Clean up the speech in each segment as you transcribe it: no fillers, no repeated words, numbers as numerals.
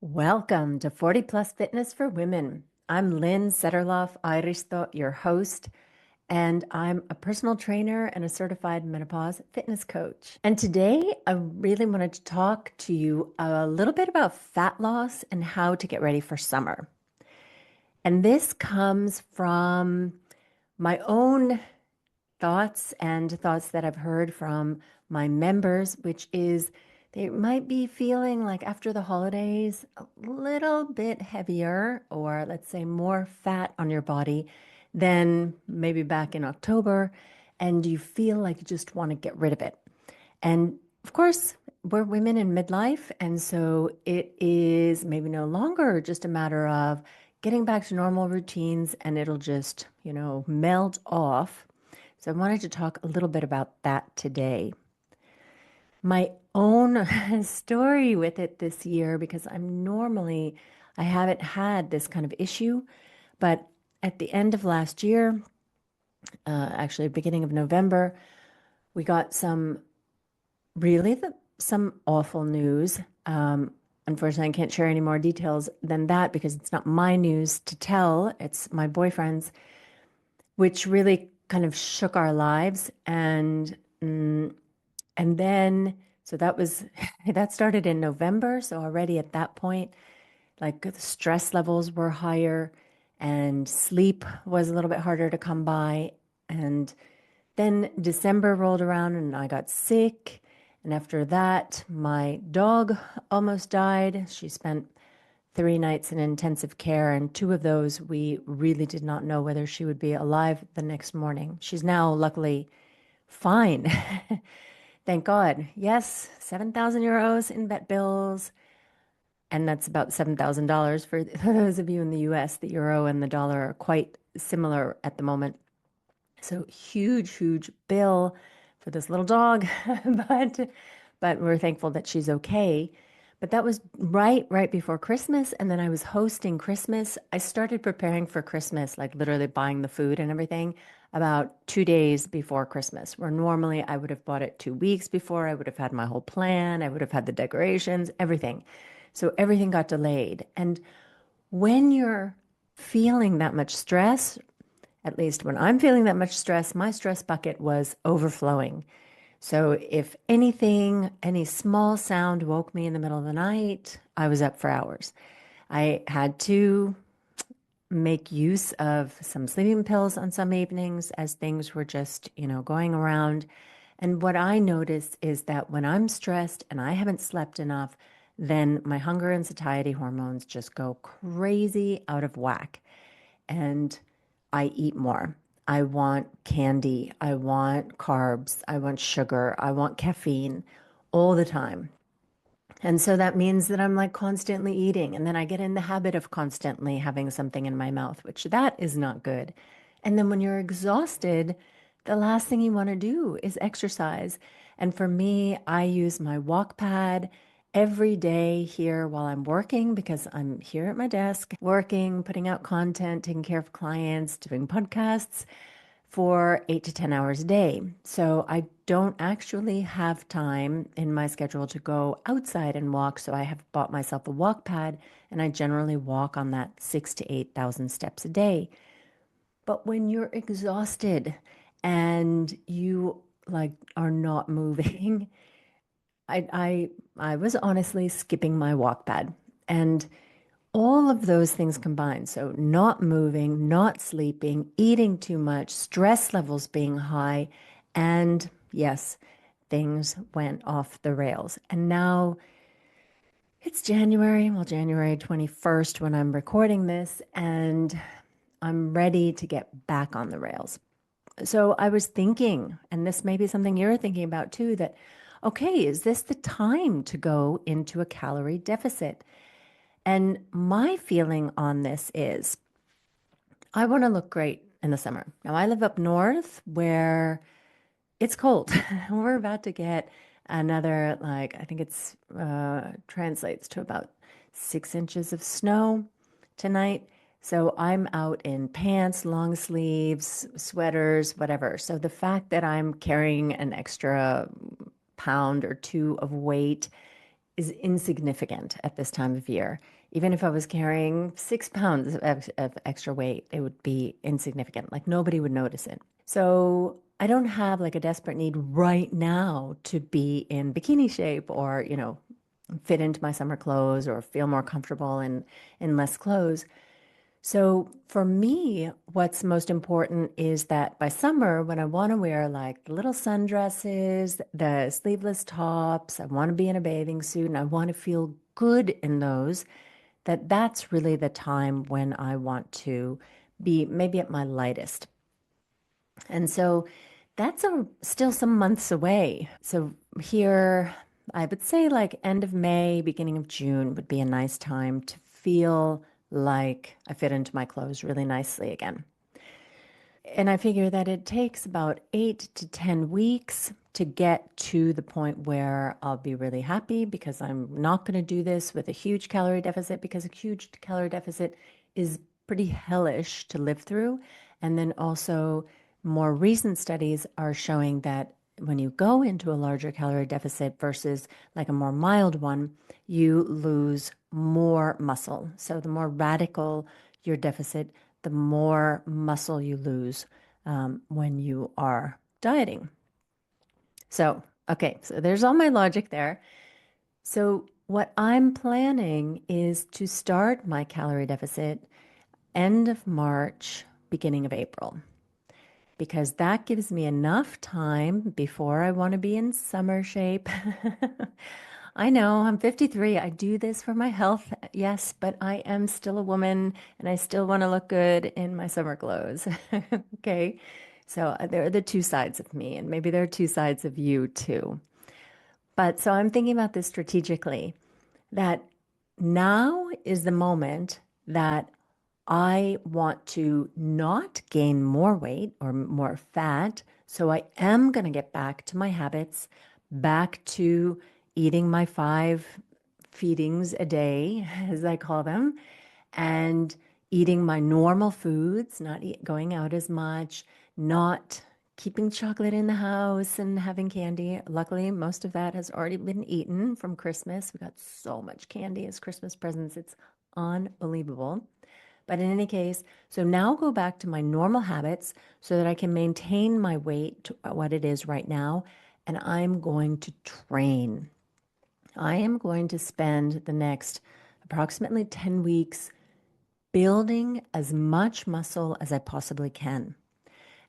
Welcome to 40 Plus Fitness for Women. I'm Lynn Setterloff Airisto, your host, and I'm a personal trainer and a certified menopause fitness coach. And today I really wanted to talk to you a little bit about fat loss and how to get ready for summer. And this comes from my own thoughts and thoughts that I've heard from my members, which is they might be feeling like after the holidays a little bit heavier, or let's say more fat on your body than maybe back in October, and you feel like you just want to get rid of it. And of course, we're women in midlife, and so it is maybe no longer just a matter of getting back to normal routines and it'll just, melt off. So I wanted to talk a little bit about that today. My own story with it this year, because I haven't had this kind of issue, but at the end of last year, actually beginning of November, we got some awful news. Unfortunately, I can't share any more details than that because it's not my news to tell. It's my boyfriend's, which really kind of shook our lives. And then, so that was, that started in November. So already at that point, like the stress levels were higher and sleep was a little bit harder to come by. And then December rolled around and I got sick. And after that, my dog almost died. She spent 3 nights in intensive care, and two of those we really did not know whether she would be alive the next morning. She's now luckily fine. Thank God. Yes, 7,000 euros in vet bills. And that's about $7,000 for those of you in the US. The euro and the dollar are quite similar at the moment. So huge, huge bill for this little dog. but but we're thankful that she's okay. But that was right before Christmas. And then I was hosting Christmas. I started preparing for Christmas, like literally buying the food and everything about 2 days before Christmas, where normally I would have bought it 2 weeks before. I would have had my whole plan. I would have had the decorations, everything. So everything got delayed. And when you're feeling that much stress, at least when I'm feeling that much stress, my stress bucket was overflowing. So if anything, any small sound woke me in the middle of the night, I was up for hours. I had to make use of some sleeping pills on some evenings as things were just, going around. And what I noticed is that when I'm stressed and I haven't slept enough, then my hunger and satiety hormones just go crazy out of whack. And I eat more. I want candy. I want carbs. I want sugar. I want caffeine all the time. And so that means that I'm like constantly eating. And then I get in the habit of constantly having something in my mouth, which that is not good. And then when you're exhausted, the last thing you want to do is exercise. And for me, I use my walk pad every day here while I'm working because I'm here at my desk working, putting out content, taking care of clients, doing podcasts for 8 to 10 hours a day. So I don't actually have time in my schedule to go outside and walk. So I have bought myself a walk pad and I generally walk on that 6 to 8,000 steps a day. But when you're exhausted and you like are not moving, I was honestly skipping my walk pad. And all of those things combined, so not moving, not sleeping, eating too much, stress levels being high, and yes, things went off the rails. And now it's January, well, January 21st when I'm recording this, and I'm ready to get back on the rails. So I was thinking, and this may be something you're thinking about too, that, okay, is this the time to go into a calorie deficit? And my feeling on this is I want to look great in the summer. Now, I live up north where it's cold. We're about to get another, like, I think it's translates to about 6 inches of snow tonight. So I'm out in pants, long sleeves, sweaters, whatever. So the fact that I'm carrying an extra pound or two of weight is insignificant at this time of year. Even if I was carrying 6 pounds of extra weight, it would be insignificant. Like nobody would notice it. So I don't have like a desperate need right now to be in bikini shape or, fit into my summer clothes or feel more comfortable in less clothes. So for me, what's most important is that by summer, when I want to wear like the little sundresses, the sleeveless tops, I want to be in a bathing suit and I want to feel good in those, that's really the time when I want to be maybe at my lightest. And so that's still some months away. So here, I would say like end of May, beginning of June would be a nice time to feel like I fit into my clothes really nicely again. And I figure that it takes about 8 to 10 weeks to get to the point where I'll be really happy because I'm not going to do this with a huge calorie deficit because a huge calorie deficit is pretty hellish to live through. And then also, more recent studies are showing that when you go into a larger calorie deficit versus like a more mild one, you lose more muscle. So the more radical your deficit, the more muscle you lose when you are dieting. So, okay, so there's all my logic there. So, what I'm planning is to start my calorie deficit end of March, beginning of April, because that gives me enough time before I want to be in summer shape. I know I'm 53. I do this for my health, yes, but I am still a woman and I still want to look good in my summer clothes. Okay. So there are the two sides of me, and maybe there are two sides of you too. But so I'm thinking about this strategically that now is the moment that I want to not gain more weight or more fat. So I am going to get back to my habits, back to eating my 5 feedings a day, as I call them, and eating my normal foods, not going out as much, not keeping chocolate in the house and having candy. Luckily, most of that has already been eaten from Christmas. We got so much candy as Christmas presents. It's unbelievable. But in any case, so now go back to my normal habits so that I can maintain my weight to what it is right now. And I'm going to train. I am going to spend the next approximately 10 weeks building as much muscle as I possibly can.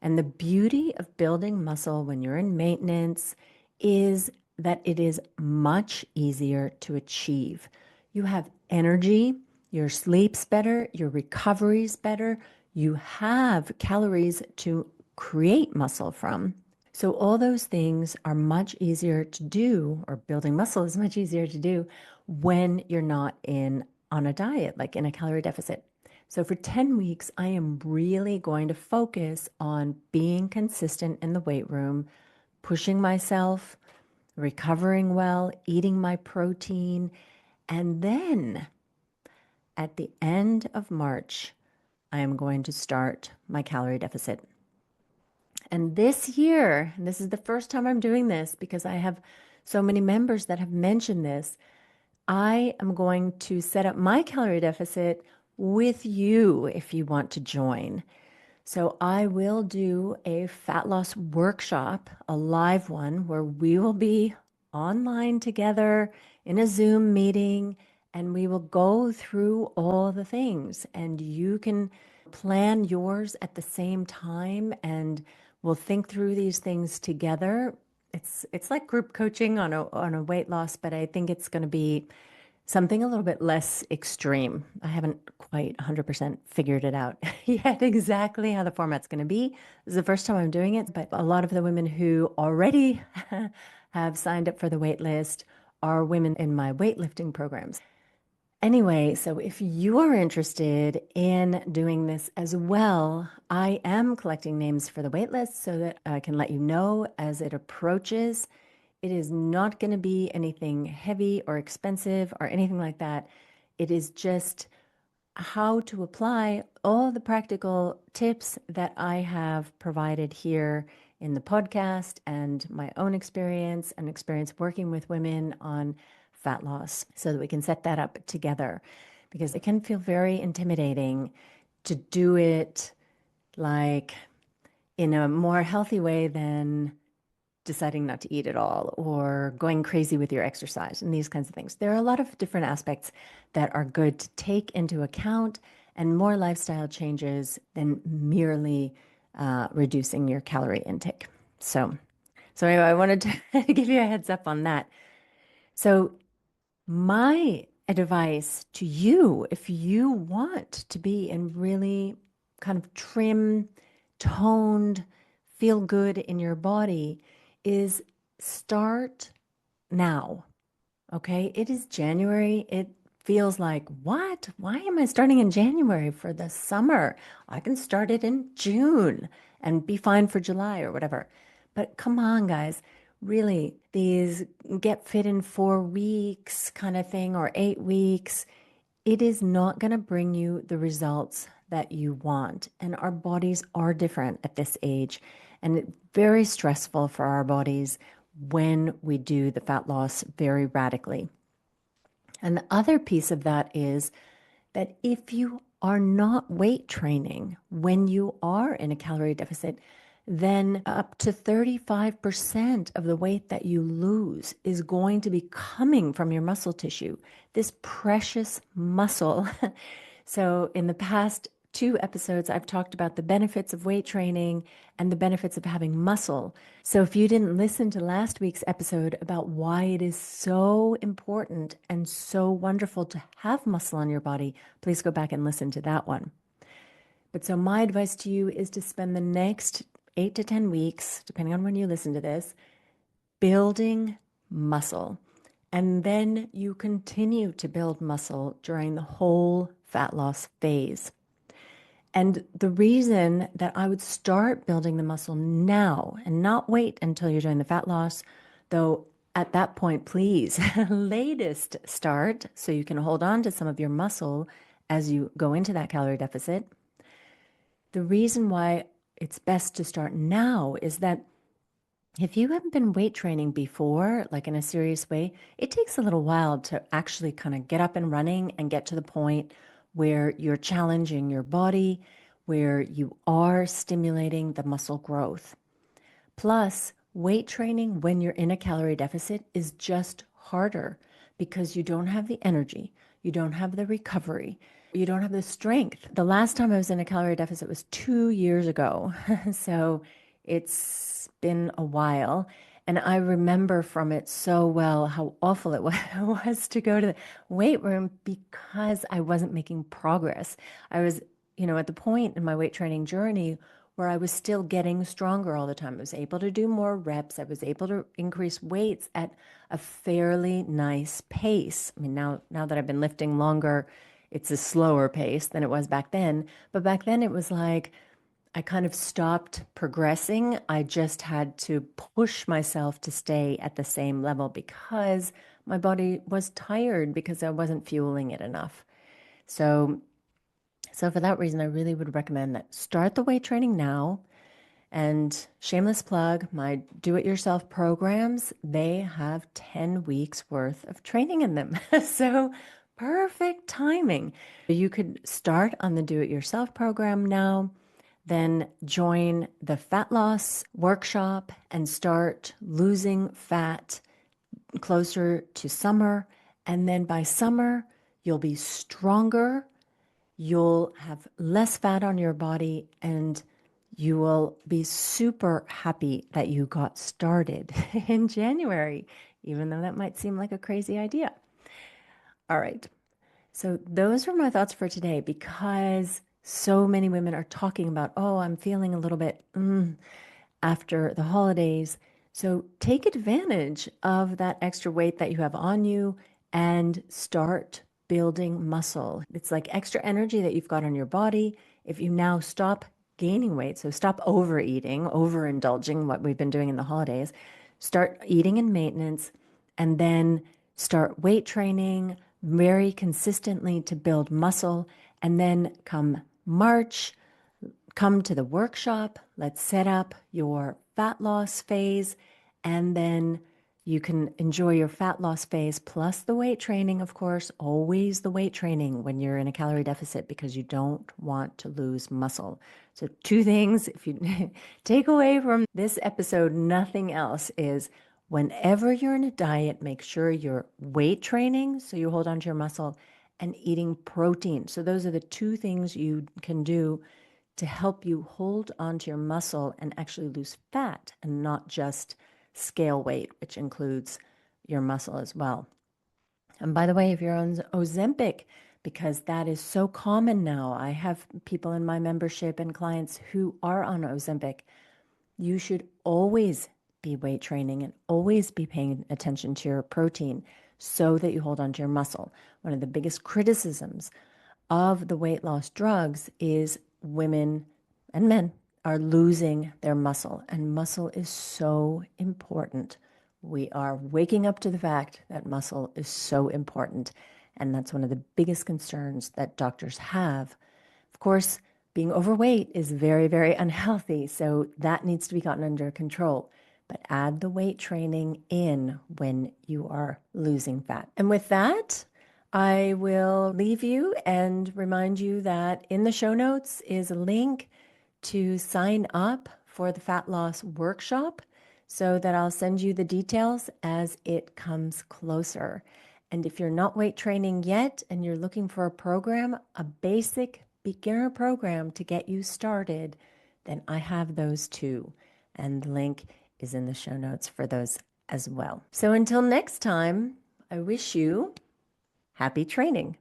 And the beauty of building muscle when you're in maintenance is that it is much easier to achieve. You have energy, your sleep's better, your recovery's better, you have calories to create muscle from. So all those things are much easier to do, or building muscle is much easier to do when you're not in on a diet, like in a calorie deficit. So for 10 weeks, I am really going to focus on being consistent in the weight room, pushing myself, recovering well, eating my protein. And then at the end of March, I am going to start my calorie deficit. And this year, and this is the first time I'm doing this because I have so many members that have mentioned this, I am going to set up my calorie deficit with you if you want to join. So I will do a fat loss workshop, a live one, where we will be online together in a Zoom meeting and we will go through all the things and you can plan yours at the same time and we'll think through these things together. It's like group coaching on a weight loss, but I think it's going to be something a little bit less extreme. I haven't quite 100% figured it out yet exactly how the format's going to be. This is the first time I'm doing it, but a lot of the women who already have signed up for the wait list are women in my weightlifting programs. Anyway, so if you are interested in doing this as well, I am collecting names for the wait list so that I can let you know as it approaches. It is not going to be anything heavy or expensive or anything like that. It is just how to apply all the practical tips that I have provided here in the podcast and my own experience and experience working with women on fat loss so that we can set that up together because it can feel very intimidating to do it like in a more healthy way than deciding not to eat at all or going crazy with your exercise and these kinds of things. There are a lot of different aspects that are good to take into account and more lifestyle changes than merely reducing your calorie intake. So anyway, I wanted to give you a heads up on that. So my advice to you, if you want to be in really kind of trim, toned, feel good in your body, is start now. Okay, it is January. It feels like, what? Why am I starting in January for the summer? I can start it in June and be fine for July or whatever. But come on, guys. Really, these get fit in 4 weeks kind of thing or 8 weeks, it is not going to bring you the results that you want. And our bodies are different at this age. And it's very stressful for our bodies when we do the fat loss very radically. And the other piece of that is that if you are not weight training when you are in a calorie deficit, then up to 35% of the weight that you lose is going to be coming from your muscle tissue, this precious muscle. So, in the past 2 episodes, I've talked about the benefits of weight training and the benefits of having muscle. So, if you didn't listen to last week's episode about why it is so important and so wonderful to have muscle on your body, please go back and listen to that one. But so, my advice to you is to spend the next 8 to 10 weeks, depending on when you listen to this, building muscle. And then you continue to build muscle during the whole fat loss phase. And the reason that I would start building the muscle now and not wait until you're doing the fat loss, though at that point, please, latest start so you can hold on to some of your muscle as you go into that calorie deficit. The reason why it's best to start now is that if you haven't been weight training before, like in a serious way, it takes a little while to actually kind of get up and running and get to the point where you're challenging your body, where you are stimulating the muscle growth. Plus, weight training when you're in a calorie deficit is just harder because you don't have the energy, you don't have the recovery, you don't have the strength. The last time I was in a calorie deficit was 2 years ago. So it's been a while. And I remember from it so well how awful it was to go to the weight room because I wasn't making progress. I was, at the point in my weight training journey where I was still getting stronger all the time. I was able to do more reps. I was able to increase weights at a fairly nice pace. I mean, now that I've been lifting longer, it's a slower pace than it was back then. But back then it was like I kind of stopped progressing. I just had to push myself to stay at the same level because my body was tired because I wasn't fueling it enough. So for that reason, I really would recommend that start the weight training now. And shameless plug, my do-it-yourself programs, they have 10 weeks worth of training in them. So perfect timing. You could start on the do-it-yourself program now, then join the fat loss workshop and start losing fat closer to summer. And then by summer, you'll be stronger, you'll have less fat on your body, and you will be super happy that you got started in January, even though that might seem like a crazy idea. All right. So those are my thoughts for today because so many women are talking about, oh, I'm feeling a little bit after the holidays. So take advantage of that extra weight that you have on you and start building muscle. It's like extra energy that you've got on your body. If you now stop gaining weight, so stop overeating, overindulging, what we've been doing in the holidays, start eating in maintenance, and then start weight training very consistently to build muscle. And then come March, come to the workshop. Let's set up your fat loss phase. And then You can enjoy your fat loss phase plus the weight training, of course, always the weight training when you're in a calorie deficit because you don't want to lose muscle. So, two things, if you take away from this episode, nothing else, is whenever you're in a diet, make sure you're weight training so you hold on to your muscle and eating protein. So, those are the two things you can do to help you hold onto your muscle and actually lose fat and not just scale weight, which includes your muscle as well. And by the way, if you're on Ozempic, because that is so common now, I have people in my membership and clients who are on Ozempic. You should always be weight training and always be paying attention to your protein so that you hold on to your muscle. One of the biggest criticisms of the weight loss drugs is women and men are losing their muscle, and muscle is so important. We are waking up to the fact that muscle is so important, and that's one of the biggest concerns that doctors have. Of course, being overweight is very, very unhealthy, so that needs to be gotten under control. But add the weight training in when you are losing fat. And with that, I will leave you and remind you that in the show notes is a link to sign up for the fat loss workshop so that I'll send you the details as it comes closer. And if you're not weight training yet and you're looking for a program, a basic beginner program to get you started, then I have those too. And the link is in the show notes for those as well. So until next time, I wish you happy training.